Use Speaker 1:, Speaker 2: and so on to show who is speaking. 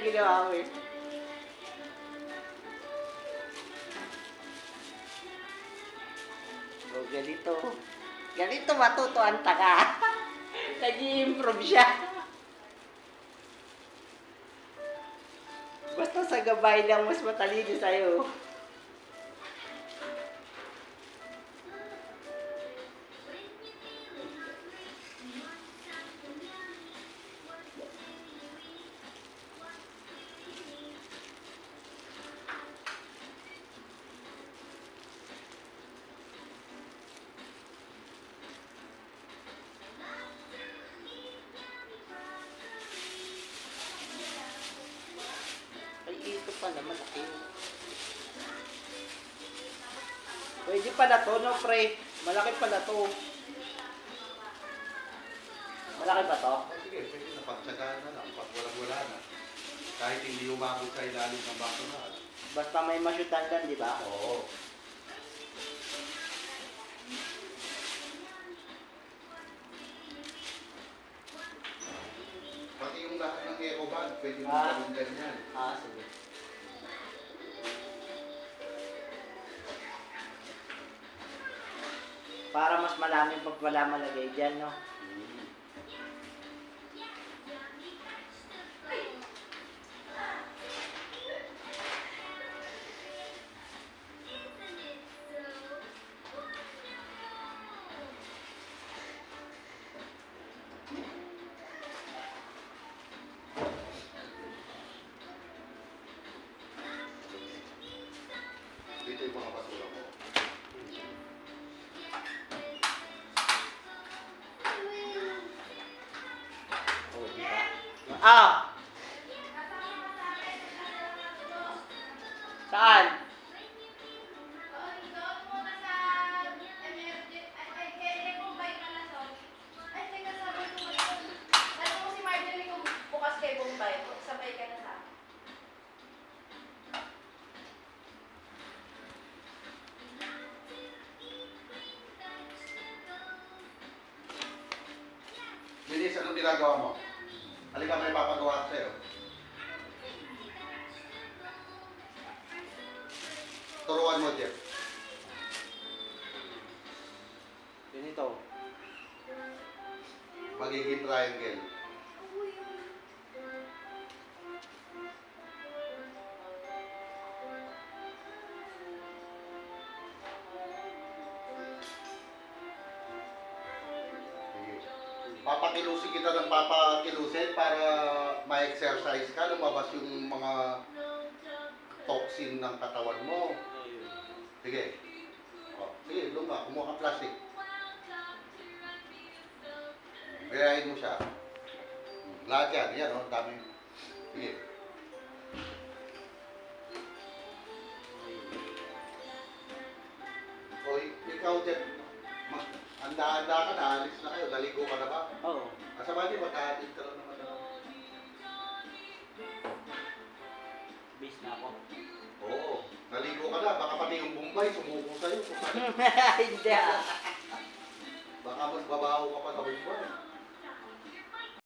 Speaker 1: ginawa mo eh. O, ganito. Ganito matutuan ka. Nag-i-improve siya. Basta sa gabay lang mas matalino sa'yo. Ay, ito pala, malaki. Pwede pala to, no, pre? Malaki pala to. Malaki ba to?
Speaker 2: Sige, pwede na pagtsagaan na lang. Pag wala na. Kahit hindi umabot sa ilalim ng baso na.
Speaker 1: Basta may masyutan lang, di ba?
Speaker 2: Oo. Pati yung lahat ng eco bag, pwede mo gawin ganyan.
Speaker 1: Sige. Para mas malaming pag wala malagay dyan, no?
Speaker 2: Dito yung mga basura mo.
Speaker 1: Oh, di ba? Ah! Saan?
Speaker 2: Linis, anong ginagawa mo? Halika, may papagawa ko sa'yo. Turuan mo, Jeff.
Speaker 1: Ganito.
Speaker 2: Magiging triangle. Papakilusin kita ng papakilusin para ma-exercise ka, lumabas yung mga toxin ng katawan mo. Sige. Sige, lumba, kumuha ka plastic. Gayahin mo siya. Lahat yan, yan, oh, dami. Sige. O, ikaw, Jeff, handa-handa ka na, alis na kayo, naligo ka na ba?
Speaker 1: Oo.
Speaker 2: Kasama din, magkahatid ka lang naman.
Speaker 1: Bis na ako.
Speaker 2: Oo, naligo ka na, baka pati yung Bombay, sumuko sa'yo.
Speaker 1: Hindi ah.
Speaker 2: Baka mas babaho ka pa sa Bombay.